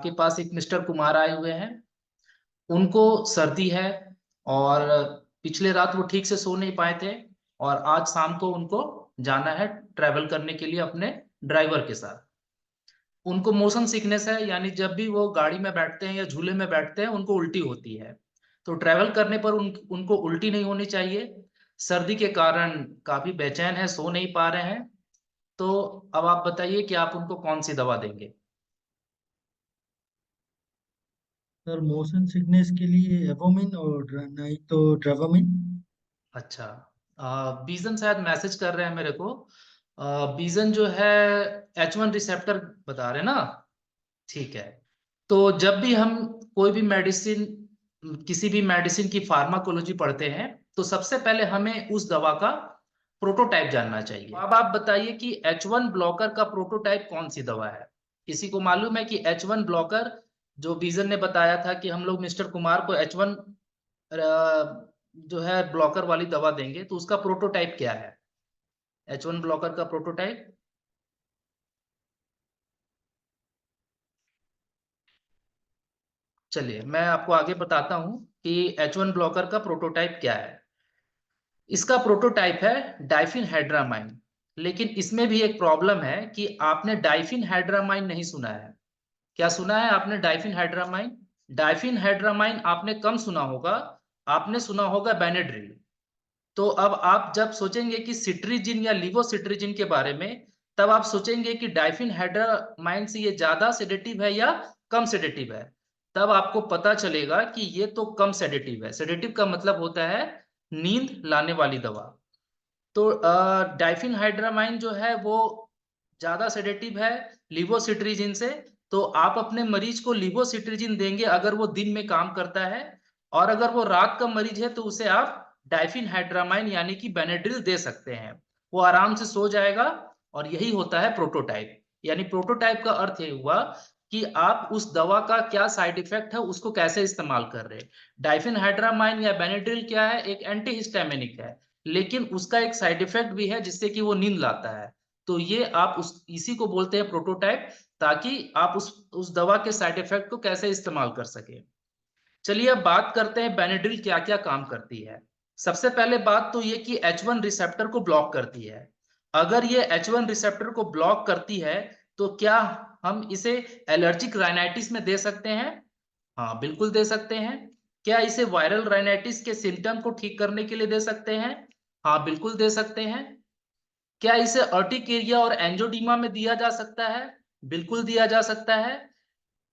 आपके पास एक मिस्टर कुमार आए हुए हैं। उनको सर्दी है और पिछले रात वो ठीक से सो नहीं पाए थे और आज शाम को उनको जाना है ट्रैवल करने के लिए अपने ड्राइवर के साथ। उनको मोशन सिकनेस है, यानी जब भी वो गाड़ी में बैठते हैं या झूले में बैठते हैं उनको उल्टी होती है। तो ट्रैवल करने पर उनको उल्टी नहीं होनी चाहिए। सर्दी के कारण काफी बेचैन है, सो नहीं पा रहे हैं। तो अब आप बताइए कि आप उनको कौन सी दवा देंगे। सर मोशन सिकनेस के लिए एवोमिन और नहीं तो ड्रावामिन। अच्छा, बीजन शायद मैसेज कर रहे हैं मेरे को। बीजन जो है H1 रिसेप्टर बता रहे हैं ना। ठीक है। तो जब भी हम कोई भी मेडिसिन, किसी भी मेडिसिन की फार्माकोलॉजी पढ़ते हैं तो सबसे पहले हमें उस दवा का प्रोटोटाइप जानना चाहिए। अब आप बताइए कि H1 ब्लॉकर का प्रोटोटाइप कौन सी दवा है। किसी को मालूम है कि H1 ब्लॉकर, जो बीजन ने बताया था कि हम लोग मिस्टर कुमार को H1 जो है ब्लॉकर वाली दवा देंगे, तो उसका प्रोटोटाइप क्या है। H1 ब्लॉकर का प्रोटोटाइप। चलिए मैं आपको आगे बताता हूं कि H1 ब्लॉकर का प्रोटोटाइप क्या है। इसका प्रोटोटाइप है डाइफिनहाइड्रामाइन। लेकिन इसमें भी एक प्रॉब्लम है कि आपने डाइफिनहाइड्रामाइन नहीं सुना है। क्या सुना है आपने डाइफिनहाइड्रामाइन? डाइफिनहाइड्रामाइन आपने कम सुना होगा। आपने सुना होगा बेनेड्रिल। तो अब आप जब सोचेंगे कि सिट्रीजिन या लिवोसिट्रीजिन के बारे में, तब आप सोचेंगे कि डाइफिनहाइड्रामाइन से ये ज्यादा सेडेटिव है या कम सेडेटिव है। तब आपको पता चलेगा कि ये तो कम सेडेटिव है। सेडेटिव का मतलब होता है नींद लाने वाली दवा। तो डाइफिनहाइड्रामाइन जो है वो ज्यादा सेडेटिव है लिवोसिट्रीजिन से। तो आप अपने मरीज को लिवोसिट्रीजिन देंगे अगर वो दिन में काम करता है। और अगर वो रात का मरीज है तो उसे आप डाइफिनहाइड्रामाइन यानी कि बेनेड्रिल दे सकते हैं। वो आराम से सो जाएगा। और यही होता है प्रोटोटाइप। यानी प्रोटोटाइप का अर्थ ये हुआ कि आप उस दवा का क्या साइड इफेक्ट है, उसको कैसे इस्तेमाल कर रहे हैं। डाइफिनहाइड्रामाइन या बेनेड्रिल क्या है, एक एंटीहिस्टामिनिक है। लेकिन उसका एक साइड इफेक्ट भी है जिससे कि वो नींद लाता है। तो ये आप उस इसी को बोलते हैं प्रोटोटाइप, ताकि आप उस दवा के साइड इफेक्ट को कैसे इस्तेमाल कर सके। चलिए अब बात करते हैं बेनेड्रिल क्या क्या काम करती है। सबसे पहले बात तो ये कि H1 रिसेप्टर को ब्लॉक करती है। अगर ये H1 रिसेप्टर को ब्लॉक करती है तो क्या हम इसे एलर्जिक राइनाइटिस में दे सकते हैं? हाँ बिल्कुल दे सकते हैं। क्या इसे वायरल राइनाइटिस के सिम्टम को ठीक करने के लिए दे सकते हैं? हाँ बिल्कुल दे सकते हैं। क्या इसे अर्टिकेरिया और एंजियोडीमा में दिया जा सकता है? बिल्कुल दिया जा सकता है।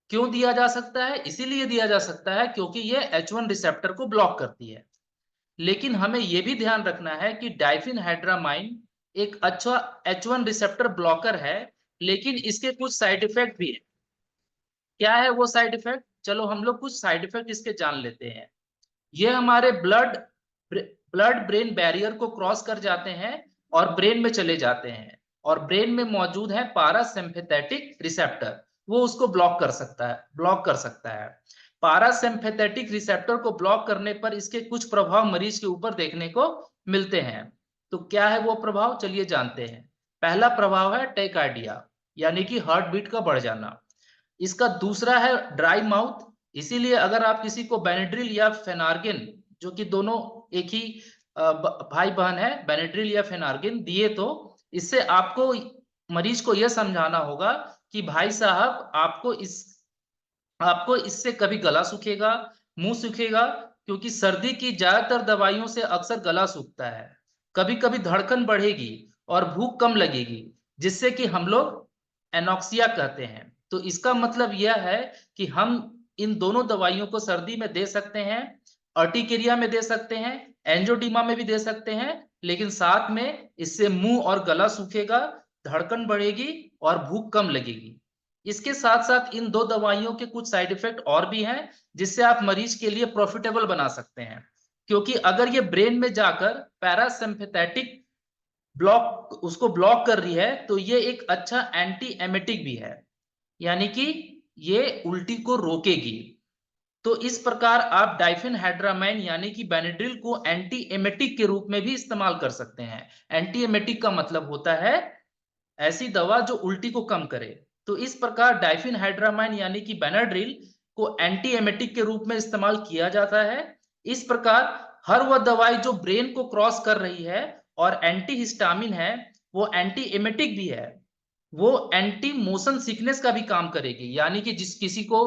क्यों दिया जा सकता है? इसीलिए दिया जा सकता है क्योंकि ये H1 रिसेप्टर को ब्लॉक करती है। लेकिन हमें यह भी ध्यान रखना है कि डाइफिनहाइड्रामाइन एक अच्छा H1 रिसेप्टर ब्लॉकर है, लेकिन इसके कुछ साइड इफेक्ट भी है। क्या है वो साइड इफेक्ट? चलो हम लोग कुछ साइड इफेक्ट इसके जान लेते हैं। ये हमारे ब्लड ब्रेन बैरियर को क्रॉस कर जाते हैं और ब्रेन में चले जाते हैं। और ब्रेन में मौजूद है पारासिम्पैथेटिक रिसेप्टर। वो उसको ब्लॉक कर सकता है। पारासिम्पैथेटिक रिसेप्टर को ब्लॉक करने पर इसके कुछ प्रभाव मरीज के ऊपर देखने को मिलते हैं। तो क्या है वो प्रभाव, चलिए जानते हैं। पहला प्रभाव है टेकार्डिया, यानी कि हार्ट बीट का बढ़ जाना। इसका दूसरा है ड्राई माउथ। इसीलिए अगर आप किसी को बेनेड्रिल या फेनार्गिन, जो कि दोनों एक ही भाई बहन है, बेनेड्रिल या फेनार्गिन दिए, तो इससे आपको मरीज को यह समझाना होगा कि भाई साहब आपको इससे कभी गला सूखेगा, मुंह सूखेगा। क्योंकि सर्दी की ज्यादातर दवाइयों से अक्सर गला सूखता है। कभी कभी धड़कन बढ़ेगी और भूख कम लगेगी, जिससे कि हम लोग एनॉक्सिया कहते हैं। तो इसका मतलब यह है कि हम इन दोनों दवाइयों को सर्दी में दे सकते हैं, अर्टिकेरिया में दे सकते हैं, एंजियोडीमा में भी दे सकते हैं। लेकिन साथ में इससे मुंह और गला सूखेगा, धड़कन बढ़ेगी और भूख कम लगेगी। इसके साथ साथ इन दो दवाइयों के कुछ साइड इफेक्ट और भी हैं, जिससे आप मरीज के लिए प्रॉफिटेबल बना सकते हैं। क्योंकि अगर ये ब्रेन में जाकर पैरासिम्पैथेटिक ब्लॉक कर रही है तो ये एक अच्छा एंटी एमेटिक भी है, यानी कि ये उल्टी को रोकेगी। तो इस प्रकार आप डाइफेनहाइड्रामाइन यानी कि बेनेड्रिल को एंटी एमेटिक के रूप में भी इस्तेमाल कर सकते हैं। एंटी एमेटिक का मतलब होता है ऐसी दवा जो उल्टी को कम करे। तो इस प्रकार डाइफेनहाइड्रामाइन यानी कि बेनाड्रिल को एंटी एमेटिक के रूप में इस्तेमाल किया जाता है। इस प्रकार हर वह दवाई जो ब्रेन को क्रॉस कर रही है और एंटी हिस्टामिन है, वो एंटी एमेटिक भी है, वो एंटी मोशन सिकनेस का भी काम करेगी। यानी कि जिस किसी को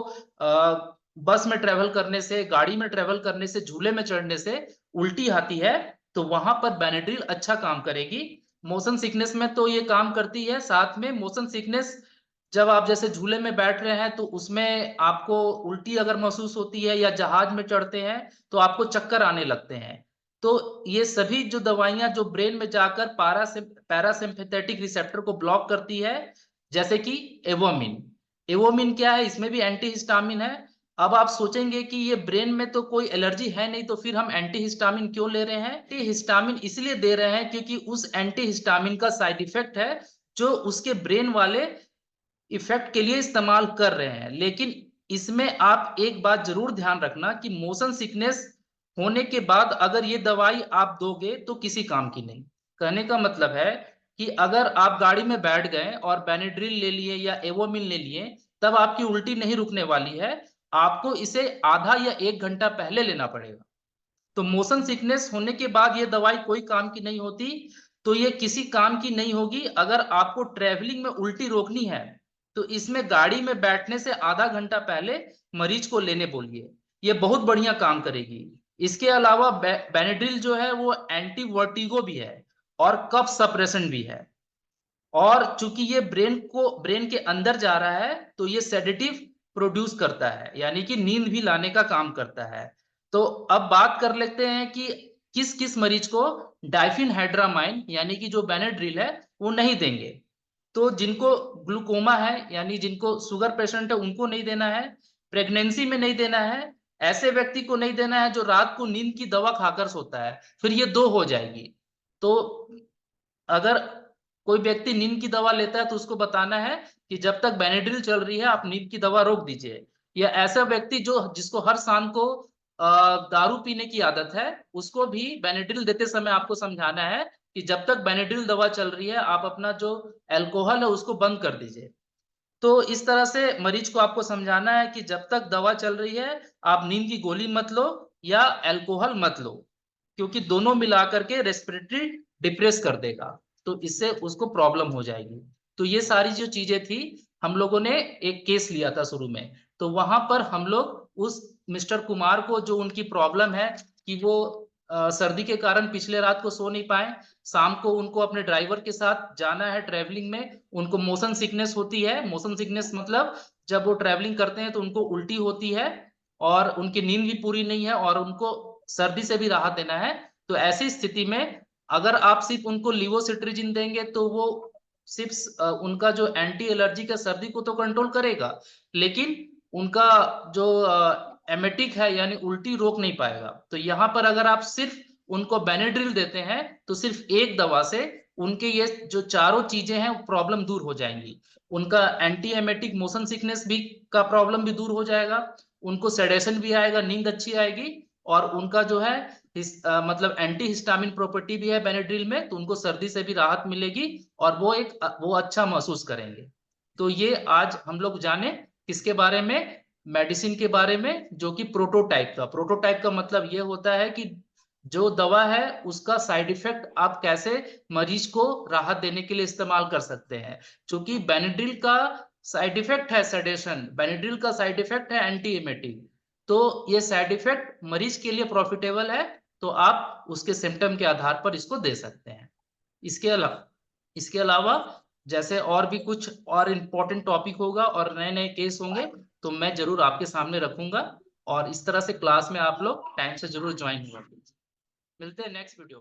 बस में ट्रेवल करने से, गाड़ी में ट्रेवल करने से, झूले में चढ़ने से उल्टी आती है, तो वहां पर बेनाड्रिल अच्छा काम करेगी। मोशन सिकनेस में तो ये काम करती है। साथ में मोशन सिकनेस, जब आप जैसे झूले में बैठ रहे हैं तो उसमें आपको उल्टी अगर महसूस होती है, या जहाज में चढ़ते हैं तो आपको चक्कर आने लगते हैं, तो ये सभी जो दवाइयां जो ब्रेन में जाकर पैरासिम्पैथेटिक रिसेप्टर को ब्लॉक करती है, जैसे कि एवोमिन। एवोमिन क्या है? इसमें भी एंटी हिस्टामिन है। अब आप सोचेंगे कि ये ब्रेन में तो कोई एलर्जी है नहीं, तो फिर हम एंटी हिस्टामिन क्यों ले रहे हैं? एंटी हिस्टामिन इसलिए दे रहे हैं क्योंकि उस एंटी हिस्टामिन का साइड इफेक्ट है जो उसके ब्रेन वाले इफेक्ट के लिए इस्तेमाल कर रहे हैं। लेकिन इसमें आप एक बात जरूर ध्यान रखना कि मोशन सिकनेस होने के बाद अगर ये दवाई आप दोगे तो किसी काम की नहीं। कहने का मतलब है कि अगर आप गाड़ी में बैठ गए और बेनाड्रिल ले लिए या एवोमिन ले लिए, तब आपकी उल्टी नहीं रुकने वाली है। आपको इसे आधा या 1 घंटा पहले लेना पड़ेगा। तो मोशन सिकनेस होने के बाद ये दवाई कोई काम की नहीं होती। तो ये किसी काम की नहीं होगी। अगर आपको ट्रेवलिंग में उल्टी रोकनी है तो इसमें गाड़ी में बैठने से आधा घंटा पहले मरीज को लेने बोलिए, ये बहुत बढ़िया काम करेगी। इसके अलावा बेनाड्रिल जो है वो एंटी वर्टिगो भी है और कफ सप्रेशन भी है। और चूंकि ये ब्रेन के अंदर जा रहा है तो ये सेडेटिव प्रोड्यूस करता है, यानी कि नींद भी लाने का काम करता है। तो अब बात कर लेते हैं कि किस किस मरीज को डाइफेनहाइड्रामाइन यानी कि जो बेनाड्रिल है वो नहीं देंगे। तो जिनको ग्लूकोमा है, यानी जिनको शुगर पेशेंट है, उनको नहीं देना है। प्रेगनेंसी में नहीं देना है। ऐसे व्यक्ति को नहीं देना है जो रात को नींद की दवा खाकर सोता है, फिर ये 2 हो जाएगी। तो अगर कोई व्यक्ति नींद की दवा लेता है तो उसको बताना है कि जब तक बेनाड्रिल चल रही है आप नींद की दवा रोक दीजिए। या ऐसा व्यक्ति जो जिसको हर शाम को दारू पीने की आदत है, उसको भी बेनाड्रिल देते समय आपको समझाना है कि जब तक बेनाड्रिल दवा चल रही है आप अपना जो अल्कोहल है उसको बंद कर दीजिए। तो इस तरह से मरीज को आपको समझाना है कि जब तक दवा चल रही है आप नींद की गोली मत लो या अल्कोहल मत लो, क्योंकि दोनों मिलाकर के रेस्पिरेटरी डिप्रेस कर देगा, तो इससे उसको प्रॉब्लम हो जाएगी। तो ये सारी जो चीजें थी, हम लोगों ने एक केस लिया था शुरू में, तो वहां पर हम लोग उस मिस्टर कुमार को, जो उनकी प्रॉब्लम है कि वो सर्दी के कारण पिछले रात को सो नहीं पाए, शाम को उनको अपने ड्राइवर के साथ जाना है ट्रैवलिंग में, उनको मोशन सिकनेस होती है। मोशन सिकनेस मतलब जब वो ट्रैवलिंग करते हैं तो उनको उल्टी होती है और उनकी नींद भी पूरी नहीं है और उनको सर्दी से भी राहत देना है। तो ऐसी स्थिति में अगर आप सिर्फ उनको लिवोसिट्रिजिन देंगे तो वो सिर्फ उनका जो एंटी एलर्जी का सर्दी को तो कंट्रोल करेगा, लेकिन उनका जो एमेटिक है यानी उल्टी रोक नहीं पाएगा। तो यहाँ पर अगर आप सिर्फ उनको बेनाड्रिल देते हैं तो सिर्फ एक दवा से उनके ये जो चारों चीजें हैं प्रॉब्लम दूर हो जाएंगी। उनका एंटी एमेटिक मोशन सिकनेस भी का प्रॉब्लम भी दूर हो जाएगा, उनको सेडेशन भी आएगा, नींद अच्छी आएगी, और उनका जो है मतलब एंटी हिस्टामिन प्रॉपर्टी भी है बेनाड्रिल में, तो उनको सर्दी से भी राहत मिलेगी और वो अच्छा महसूस करेंगे। तो ये आज हम लोग जाने किसके बारे में? मेडिसिन के बारे में, जो कि प्रोटोटाइप का। प्रोटोटाइप का मतलब ये होता है कि जो दवा है उसका साइड इफेक्ट आप कैसे मरीज को राहत देने के लिए इस्तेमाल कर सकते हैं। क्योंकि बेनाड्रिल का साइड इफेक्ट है सेडेशन, बेनाड्रिल का साइड इफेक्ट है एंटी एमेटिक, तो ये साइड इफेक्ट मरीज के लिए प्रॉफिटेबल है, तो आप उसके सिम्टम के आधार पर इसको दे सकते हैं। इसके अलावा जैसे और भी कुछ और इम्पोर्टेंट टॉपिक होगा और नए नए केस होंगे तो मैं जरूर आपके सामने रखूंगा, और इस तरह से क्लास में आप लोग टाइम से जरूर ज्वाइन हुआ। मिलते हैं नेक्स्ट वीडियो।